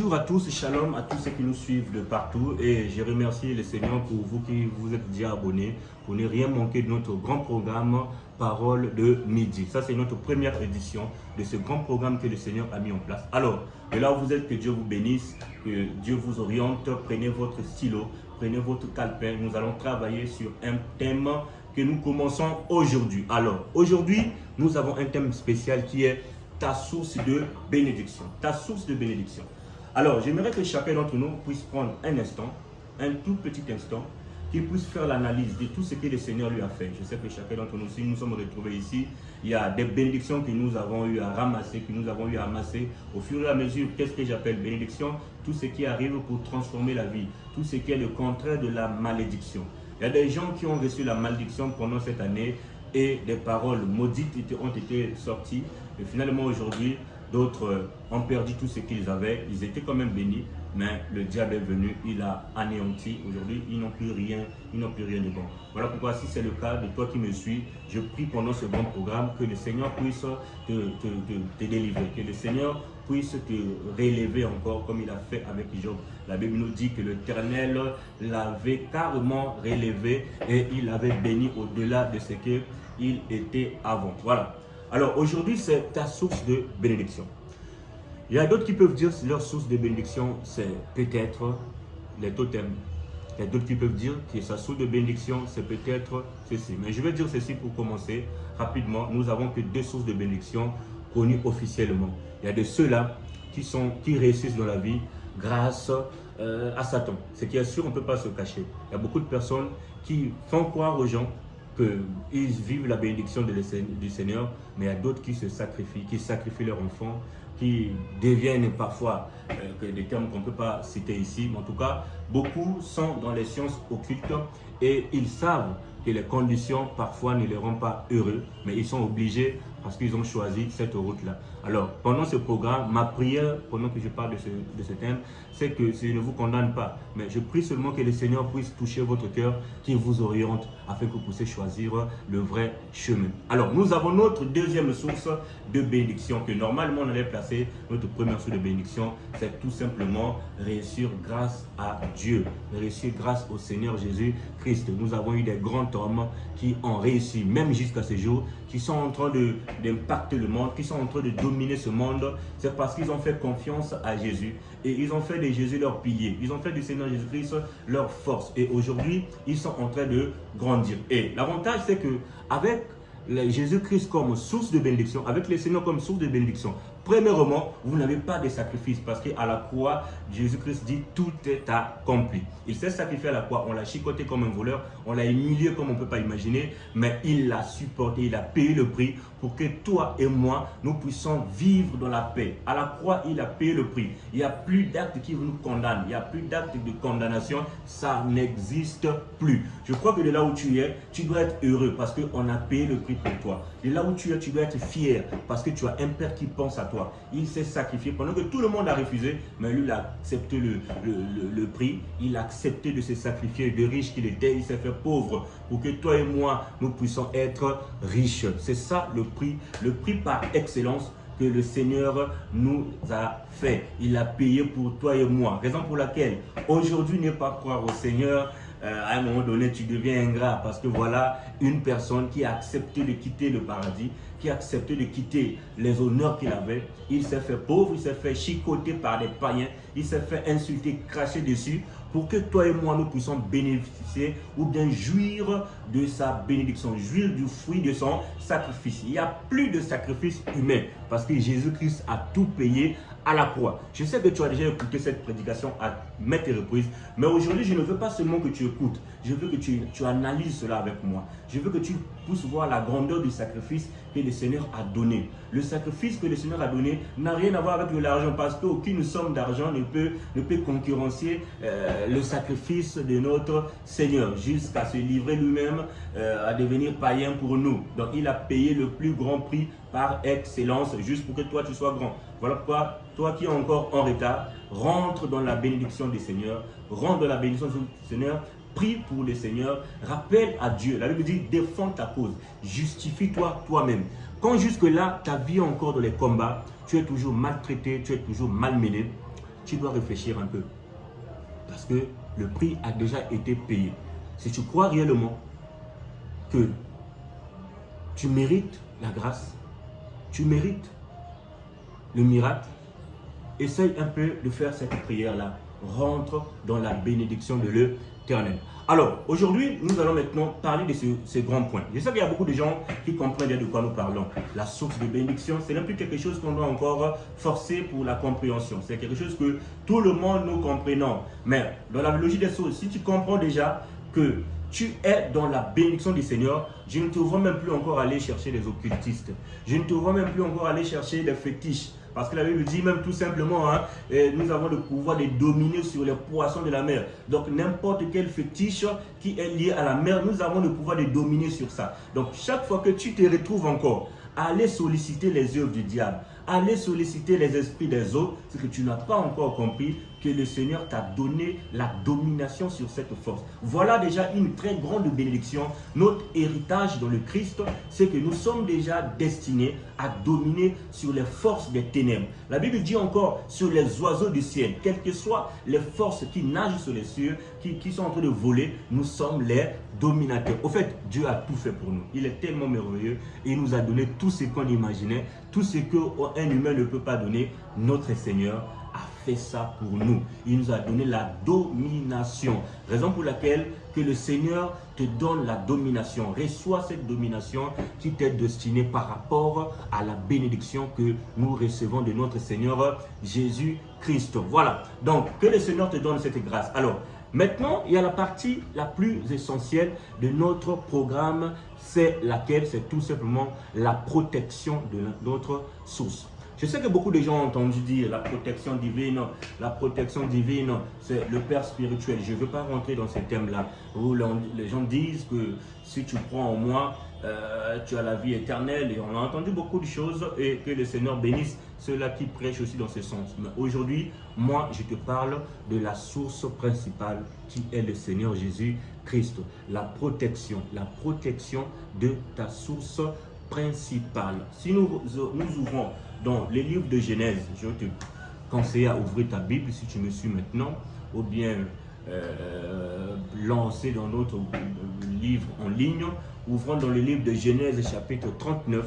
Bonjour à tous, shalom à tous ceux qui nous suivent de partout et je remercie le Seigneur pour vous qui vous êtes déjà abonnés pour ne rien manquer de notre grand programme Parole de midi. Ça c'est notre première édition de ce grand programme que le Seigneur a mis en place. Alors, de là où vous êtes, que Dieu vous bénisse, que Dieu vous oriente, prenez votre stylo, prenez votre calepin. Nous allons travailler sur un thème que nous commençons aujourd'hui. Alors, aujourd'hui, nous avons un thème spécial qui est ta source de bénédiction. Ta source de bénédiction. Alors, j'aimerais que chacun d'entre nous puisse prendre un instant, un tout petit instant, qu'il puisse faire l'analyse de tout ce que le Seigneur lui a fait. Je sais que chacun d'entre nous, si nous sommes retrouvés ici, il y a des bénédictions que nous avons eu à ramasser, que nous avons eu à amasser au fur et à mesure. Qu'est-ce que j'appelle bénédiction? Tout ce qui arrive pour transformer la vie, tout ce qui est le contraire de la malédiction. Il y a des gens qui ont reçu la malédiction pendant cette année et des paroles maudites ont été sorties. Et finalement aujourd'hui, d'autres ont perdu tout ce qu'ils avaient. Ils étaient quand même bénis, mais le diable est venu, il a anéanti. Aujourd'hui, ils n'ont plus rien, de bon. Voilà pourquoi, si c'est le cas de toi qui me suis, je prie pendant ce bon programme que le Seigneur puisse te délivrer, que le Seigneur puisse te relever encore comme il a fait avec Job. La Bible nous dit que l'Éternel l'avait carrément relevé et il l'avait béni au-delà de ce qu'il était avant. Voilà. Alors aujourd'hui, c'est ta source de bénédiction. Il y a d'autres qui peuvent dire que leur source de bénédiction, c'est peut-être les totems. Il y a d'autres qui peuvent dire que sa source de bénédiction, c'est peut-être ceci. Mais je vais dire ceci pour commencer rapidement. Nous n'avons que deux sources de bénédiction connues officiellement. Il y a de ceux-là qui réussissent dans la vie grâce à Satan. Ce qui est sûr, on ne peut pas se cacher. Il y a beaucoup de personnes qui font croire aux gens qu'ils vivent la bénédiction du Seigneur, mais il y a d'autres qui se sacrifient, qui sacrifient leurs enfants, qui deviennent parfois des termes qu'on ne peut pas citer ici, mais en tout cas, beaucoup sont dans les sciences occultes et ils savent que les conditions parfois ne les rendent pas heureux, mais ils sont obligés parce qu'ils ont choisi cette route-là. Alors, pendant ce programme, ma prière, pendant que je parle de ce thème, c'est que je ne vous condamne pas, mais je prie seulement que le Seigneur puisse toucher votre cœur, qu'il vous oriente, afin que vous puissiez choisir le vrai chemin. Alors, nous avons notre deuxième source de bénédiction, que normalement on allait placer, notre première source de bénédiction, c'est tout simplement réussir grâce à Dieu, réussir grâce au Seigneur Jésus-Christ. Nous avons eu des grands hommes qui ont réussi, même jusqu'à ce jour, qui sont en train d'impacter le monde, qui sont en train de dominer ce monde. C'est parce qu'ils ont fait confiance à Jésus et ils ont fait de Jésus leur pilier. Ils ont fait du Seigneur Jésus-Christ leur force. Et aujourd'hui, ils sont en train de grandir. Et l'avantage, c'est que avec Jésus-Christ comme source de bénédiction, avec le Seigneur comme source de bénédiction, premièrement, vous n'avez pas de sacrifice parce qu'à la croix, Jésus-Christ dit tout est accompli. Il s'est sacrifié à la croix, on l'a chicoté comme un voleur, on l'a humilié comme on ne peut pas imaginer, mais il l'a supporté, il a payé le prix pour que toi et moi, nous puissions vivre dans la paix. À la croix, il a payé le prix. Il n'y a plus d'actes qui nous condamnent, il n'y a plus d'actes de condamnation, ça n'existe plus. Je crois que de là où tu es, tu dois être heureux parce qu'on a payé le prix pour toi. De là où tu es, tu dois être fier parce que tu as un Père qui pense à toi. Il s'est sacrifié pendant que tout le monde a refusé, mais lui il a accepté le prix, il a accepté de se sacrifier, de riche qu'il était, il s'est fait pauvre pour que toi et moi nous puissions être riches. C'est ça le prix par excellence que le Seigneur nous a fait. Il a payé pour toi et moi. Raison pour laquelle aujourd'hui ne pas croire au Seigneur. À un moment donné, tu deviens ingrat parce que voilà une personne qui a accepté de quitter le paradis, qui a accepté de quitter les honneurs qu'il avait. Il s'est fait pauvre, il s'est fait chicoter par des païens, il s'est fait insulter, cracher dessus pour que toi et moi nous puissions bénéficier ou bien jouir de sa bénédiction, jouir du fruit de son sacrifice. Il n'y a plus de sacrifice humain parce que Jésus-Christ a tout payé à la croix. Je sais que tu as déjà écouté cette prédication à maintes reprises, mais aujourd'hui, je ne veux pas seulement que tu écoutes, je veux que tu analyses cela avec moi. Je veux que tu puisses voir la grandeur du sacrifice que le Seigneur a donné. Le sacrifice que le Seigneur a donné n'a rien à voir avec l'argent parce qu'aucune somme d'argent ne peut concurrencer le sacrifice de notre Seigneur jusqu'à se livrer lui-même à devenir païen pour nous. Donc, il a payé le plus grand prix par excellence juste pour que toi tu sois grand. Voilà pourquoi toi qui es encore en retard, rentre dans la bénédiction du Seigneur, rentre dans la bénédiction du Seigneur, prie pour le Seigneur, rappelle à Dieu. La Bible dit défends ta cause, justifie-toi toi-même. Quand jusque-là ta vie est encore dans les combats, tu es toujours maltraité, tu es toujours malmené, tu dois réfléchir un peu. Parce que le prix a déjà été payé. Si tu crois réellement que tu mérites la grâce, tu mérites le miracle, essaye un peu de faire cette prière-là. Rentre dans la bénédiction de l'Éternel. Alors, aujourd'hui, nous allons maintenant parler de ces grands points. Je sais qu'il y a beaucoup de gens qui comprennent bien de quoi nous parlons. La source de bénédiction, c'est non plus quelque chose qu'on doit encore forcer pour la compréhension. C'est quelque chose que tout le monde nous comprenons. Mais dans la logique des choses, si tu comprends déjà que tu es dans la bénédiction du Seigneur, je ne te vois même plus encore aller chercher des occultistes. Je ne te vois même plus encore aller chercher des fétiches. Parce que la Bible dit même tout simplement, nous avons le pouvoir de dominer sur les poissons de la mer. Donc n'importe quel fétiche qui est lié à la mer, nous avons le pouvoir de dominer sur ça. Donc chaque fois que tu te retrouves encore à aller solliciter les œuvres du diable, à aller solliciter les esprits des autres, c'est que tu n'as pas encore compris que le Seigneur t'a donné la domination sur cette force. Voilà déjà une très grande bénédiction. Notre héritage dans le Christ, c'est que nous sommes déjà destinés à dominer sur les forces des ténèbres. La Bible dit encore sur les oiseaux du ciel, quelles que soient les forces qui nagent sur les cieux, qui sont en train de voler, nous sommes les dominateurs. Au fait, Dieu a tout fait pour nous. Il est tellement merveilleux. Il nous a donné tout ce qu'on imaginait, tout ce qu'un humain ne peut pas donner. Notre Seigneur a fait ça pour nous. Il nous a donné la domination. Raison pour laquelle que le Seigneur te donne la domination. Reçois cette domination qui t'est destinée par rapport à la bénédiction que nous recevons de notre Seigneur Jésus-Christ. Voilà. Donc, que le Seigneur te donne cette grâce. Alors, maintenant, il y a la partie la plus essentielle de notre programme. C'est laquelle? C'est tout simplement la protection de notre source. Je sais que beaucoup de gens ont entendu dire la protection divine, c'est le Père spirituel. Je ne veux pas rentrer dans ces thèmes-là où les gens disent que si tu crois en moi, tu as la vie éternelle. Et on a entendu beaucoup de choses et que le Seigneur bénisse ceux-là qui prêchent aussi dans ce sens. Mais aujourd'hui, moi, je te parle de la source principale qui est le Seigneur Jésus-Christ. La protection de ta source principale. Si nous ouvrons dans les livres de Genèse, je te conseille à ouvrir ta Bible si tu me suis maintenant, ou bien lancer dans notre livre en ligne. Ouvrons dans le livre de Genèse chapitre 39.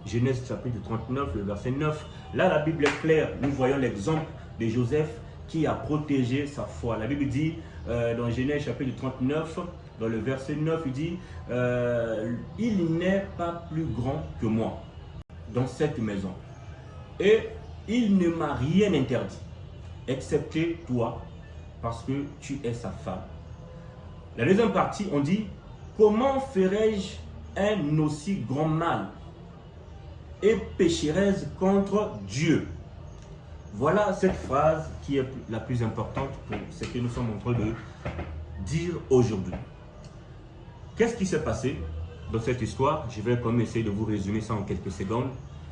Genèse chapitre 39, le verset 9. Là, la Bible est claire. Nous voyons l'exemple de Joseph qui a protégé sa foi. La Bible dit dans Genèse chapitre 39, dans le verset 9, il dit il n'est pas plus grand que moi dans cette maison. Et il ne m'a rien interdit, excepté toi, parce que tu es sa femme. La deuxième partie, on dit, comment ferais-je un aussi grand mal et pécherais-je contre Dieu? Voilà cette phrase qui est la plus importante pour ce que nous sommes en train de dire aujourd'hui. Qu'est-ce qui s'est passé dans cette histoire? Je vais quand même essayer de vous résumer ça en quelques secondes.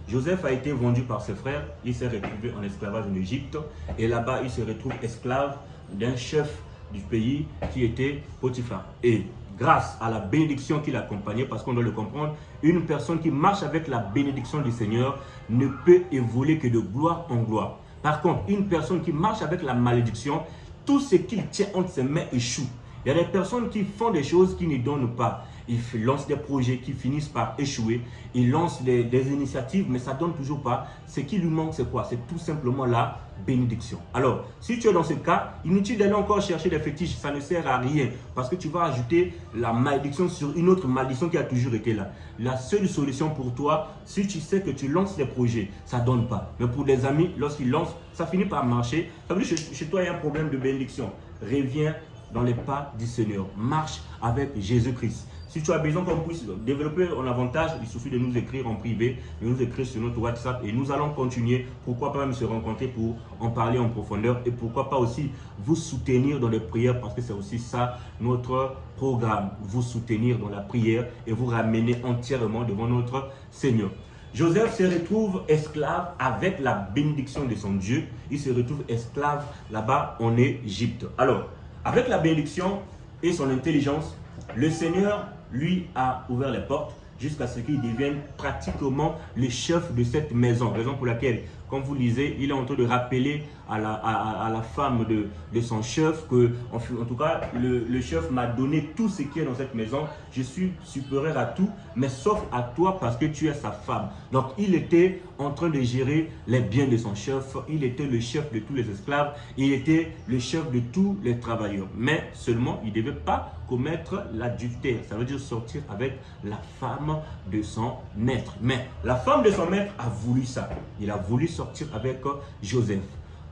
Joseph a été vendu par ses frères, il s'est retrouvé en esclavage en Égypte et là-bas il se retrouve esclave d'un chef du pays qui était Potiphar. Et grâce à la bénédiction qui l'accompagnait, parce qu'on doit le comprendre, une personne qui marche avec la bénédiction du Seigneur ne peut évoluer que de gloire en gloire. Par contre, une personne qui marche avec la malédiction, tout ce qu'il tient entre ses mains échoue. Il y a des personnes qui font des choses qui ne donnent pas. Ils lancent des projets qui finissent par échouer. Ils lancent des initiatives, mais ça ne donne toujours pas. Ce qui lui manque, c'est quoi? C'est tout simplement la bénédiction. Alors, si tu es dans ce cas, inutile d'aller encore chercher des fétiches. Ça ne sert à rien parce que tu vas ajouter la malédiction sur une autre malédiction qui a toujours été là. La seule solution pour toi, si tu sais que tu lances des projets, ça ne donne pas. Mais pour des amis, lorsqu'ils lancent, ça finit par marcher. Ça veut dire que chez toi, il y a un problème de bénédiction. Reviens dans les pas du Seigneur. Marche avec Jésus-Christ. Si tu as besoin qu'on puisse développer un avantage, il suffit de nous écrire en privé, de nous écrire sur notre WhatsApp et nous allons continuer. Pourquoi pas même se rencontrer pour en parler en profondeur et pourquoi pas aussi vous soutenir dans les prières parce que c'est aussi ça notre programme. Vous soutenir dans la prière et vous ramener entièrement devant notre Seigneur. Joseph se retrouve esclave avec la bénédiction de son Dieu. Il se retrouve esclave là-bas en Égypte. Alors, avec la bénédiction et son intelligence, le Seigneur lui a ouvert les portes jusqu'à ce qu'il devienne pratiquement le chef de cette maison. Raison pour laquelle, Comme vous lisez, il est en train de rappeler à la femme de son chef que, en tout cas, le chef m'a donné tout ce qui est dans cette maison. Je suis supérieur à tout, mais sauf à toi parce que tu es sa femme. Donc, il était en train de gérer les biens de son chef. Il était le chef de tous les esclaves. Il était le chef de tous les travailleurs. Mais seulement, il ne devait pas commettre l'adultère. Ça veut dire sortir avec la femme de son maître. Mais la femme de son maître a voulu ça. Il a voulu sortir avec Joseph.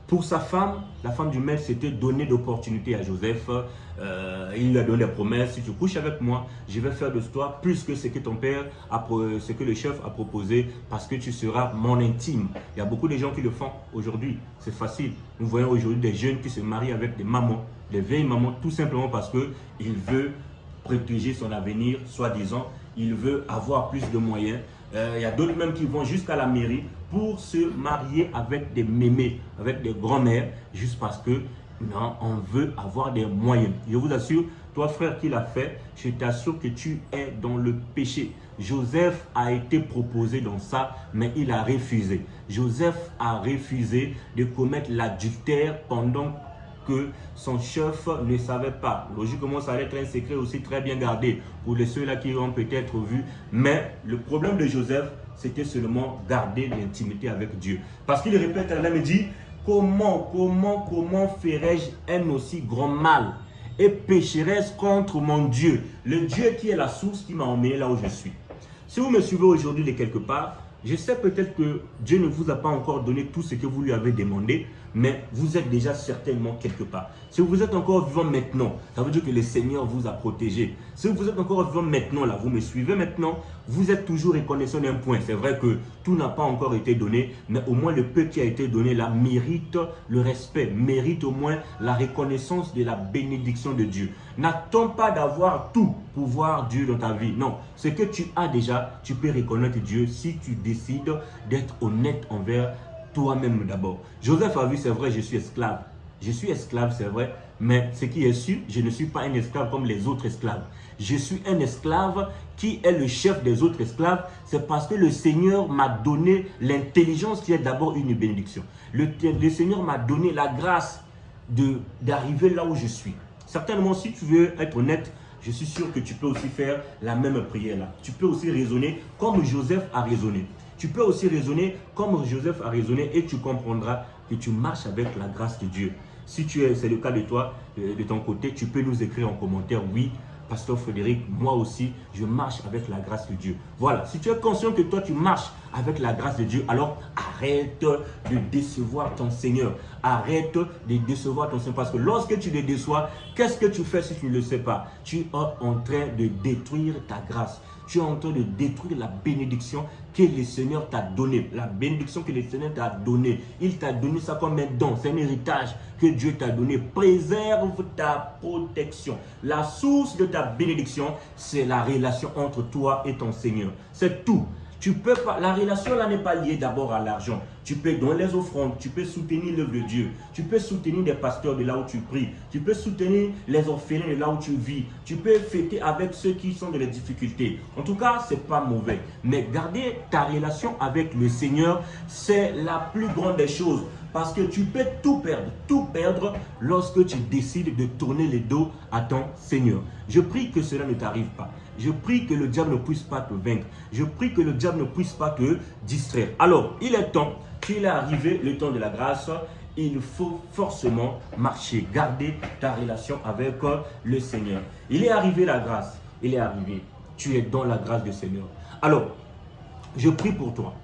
Pour sa femme, la femme du maître s'était donné d'opportunités à Joseph. Il lui a donné des promesses. Si tu couches avec moi, je vais faire de toi plus que ce que ton père, ce que le chef a proposé, parce que tu seras mon intime. Il y a beaucoup de gens qui le font aujourd'hui. C'est facile. Nous voyons aujourd'hui des jeunes qui se marient avec des mamans, des vieilles mamans, tout simplement parce qu'il veut protéger son avenir, soi-disant. Il veut avoir plus de moyens. Il y a d'autres même qui vont jusqu'à la mairie pour se marier avec des mémés, avec des grands-mères, juste parce que non, on veut avoir des moyens. Je vous assure, toi frère qui l'a fait, je t'assure que tu es dans le péché. Joseph a été proposé dans ça, mais il a refusé. Joseph a refusé de commettre l'adultère pendant que son chef ne savait pas. Logiquement, ça allait être un secret aussi très bien gardé pour ceux-là qui ont peut-être vu. Mais le problème de Joseph, c'était seulement garder l'intimité avec Dieu. Parce qu'il répète à l'âme et dit, comment ferais-je un aussi grand mal et pécherais-je contre mon Dieu, le Dieu qui est la source qui m'a emmené là où je suis. Si vous me suivez aujourd'hui de quelque part, je sais peut-être que Dieu ne vous a pas encore donné tout ce que vous lui avez demandé, mais vous êtes déjà certainement quelque part. Si vous êtes encore vivant maintenant, ça veut dire que le Seigneur vous a protégé. Si vous êtes encore vivant maintenant, là, vous me suivez maintenant, vous êtes toujours reconnaissant d'un point. C'est vrai que tout n'a pas encore été donné, mais au moins le peu qui a été donné là mérite le respect, mérite au moins la reconnaissance de la bénédiction de Dieu. N'attends pas d'avoir tout pour voir Dieu dans ta vie. Non, ce que tu as déjà, tu peux reconnaître Dieu si tu décides d'être honnête envers toi-même d'abord. Joseph a vu, c'est vrai, je suis esclave. Je suis esclave, c'est vrai, mais ce qui est sûr, je ne suis pas un esclave comme les autres esclaves. Je suis un esclave qui est le chef des autres esclaves. C'est parce que le Seigneur m'a donné l'intelligence qui est d'abord une bénédiction. Le Seigneur m'a donné la grâce d'arriver là où je suis. Certainement, si tu veux être honnête, je suis sûr que tu peux aussi faire la même prière là. Tu peux aussi raisonner comme Joseph a raisonné. Tu peux aussi raisonner comme Joseph a raisonné et tu comprendras que tu marches avec la grâce de Dieu. Si c'est le cas de toi, de ton côté, tu peux nous écrire en commentaire, oui, Pasteur Frédéric, moi aussi, je marche avec la grâce de Dieu. Voilà, si tu es conscient que toi, tu marches avec la grâce de Dieu, alors arrête de décevoir ton Seigneur. Arrête de décevoir ton Seigneur. Parce que lorsque tu le déçois, qu'est-ce que tu fais si tu ne le sais pas? Tu es en train de détruire ta grâce. Tu es en train de détruire la bénédiction que le Seigneur t'a donnée. La bénédiction que le Seigneur t'a donnée. Il t'a donné ça comme un don. C'est un héritage que Dieu t'a donné. Préserve ta protection. La source de ta bénédiction, c'est la relation entre toi et ton Seigneur. C'est tout. Tu peux pas, la relation là n'est pas liée d'abord à l'argent. Tu peux donner les offrandes, tu peux soutenir l'œuvre de Dieu, tu peux soutenir des pasteurs de là où tu pries, tu peux soutenir les orphelins de là où tu vis, tu peux fêter avec ceux qui sont dans les difficultés. En tout cas, c'est pas mauvais. Mais garder ta relation avec le Seigneur, c'est la plus grande des choses. Parce que tu peux tout perdre lorsque tu décides de tourner le dos à ton Seigneur. Je prie que cela ne t'arrive pas. Je prie que le diable ne puisse pas te vaincre. Je prie que le diable ne puisse pas te distraire. Alors, il est temps qu'il est arrivé le temps de la grâce. Il faut forcément marcher, garder ta relation avec le Seigneur. Il est arrivé la grâce. Il est arrivé. Tu es dans la grâce du Seigneur. Alors, je prie pour toi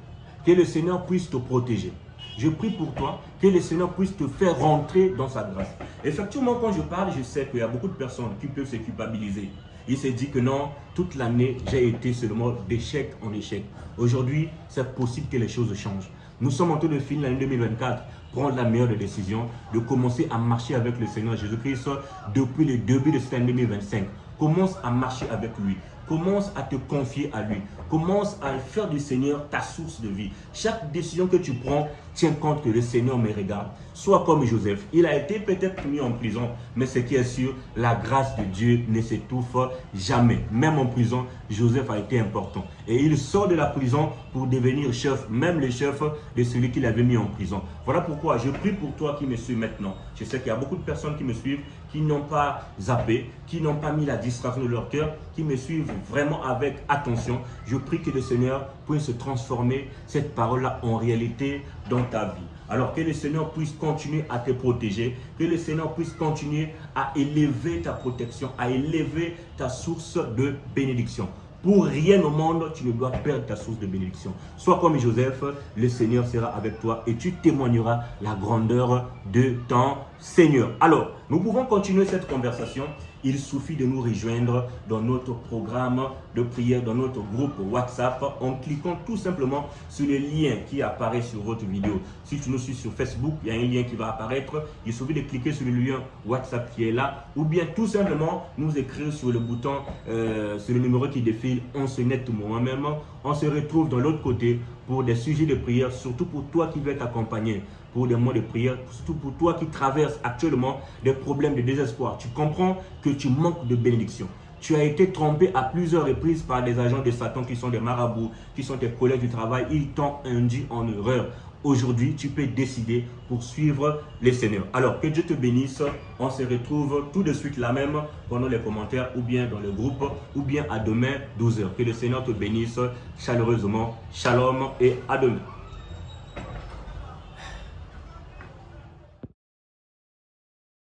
que le Seigneur puisse te protéger. Je prie pour toi que le Seigneur puisse te faire rentrer dans sa grâce. Effectivement, quand je parle, je sais qu'il y a beaucoup de personnes qui peuvent se culpabiliser. Il s'est dit que non, toute l'année, j'ai été seulement d'échec en échec. Aujourd'hui, c'est possible que les choses changent. Nous sommes en train de finir l'année 2024, prendre la meilleure des décisions, de commencer à marcher avec le Seigneur Jésus-Christ depuis le début de cette année 2025. Commence à marcher avec lui. Commence à te confier à lui. Commence à faire du Seigneur ta source de vie. Chaque décision que tu prends, tiens compte que le Seigneur me regarde. Sois comme Joseph. Il a été peut-être mis en prison, mais ce qui est sûr, la grâce de Dieu ne s'étouffe jamais. Même en prison, Joseph a été important. Et il sort de la prison pour devenir chef, même le chef de celui qui l'avait mis en prison. Voilà pourquoi je prie pour toi qui me suis maintenant. Je sais qu'il y a beaucoup de personnes qui me suivent, qui n'ont pas zappé, qui n'ont pas mis la distraction de leur cœur, qui me suivent vraiment avec attention. Je prie que le Seigneur puisse transformer cette parole-là en réalité dans ta vie. Alors que le Seigneur puisse continuer à te protéger, que le Seigneur puisse continuer à élever ta protection, à élever ta source de bénédiction. Pour rien au monde, tu ne dois perdre ta source de bénédiction. Sois comme Joseph, le Seigneur sera avec toi et tu témoigneras la grandeur de ton Seigneur. Alors, nous pouvons continuer cette conversation. Il suffit de nous rejoindre dans notre programme de prière, dans notre groupe WhatsApp, en cliquant tout simplement sur le lien qui apparaît sur votre vidéo. Si tu nous suis sur Facebook, il y a un lien qui va apparaître. Il suffit de cliquer sur le lien WhatsApp qui est là, ou bien tout simplement nous écrire sur le bouton, sur le numéro qui défile. On se net moi-même. On se retrouve de l'autre côté pour des sujets de prière, surtout pour toi qui veux être accompagné, pour des mois de prière, surtout pour toi qui traverses actuellement des problèmes de désespoir. Tu comprends que tu manques de bénédiction. Tu as été trompé à plusieurs reprises par des agents de Satan qui sont des marabouts, qui sont tes collègues du travail. Ils t'ont induit en erreur. Aujourd'hui, tu peux décider pour suivre les Seigneurs. Alors, que Dieu te bénisse. On se retrouve tout de suite là même pendant les commentaires ou bien dans le groupe ou bien à demain 12h. Que le Seigneur te bénisse chaleureusement. Shalom et à demain.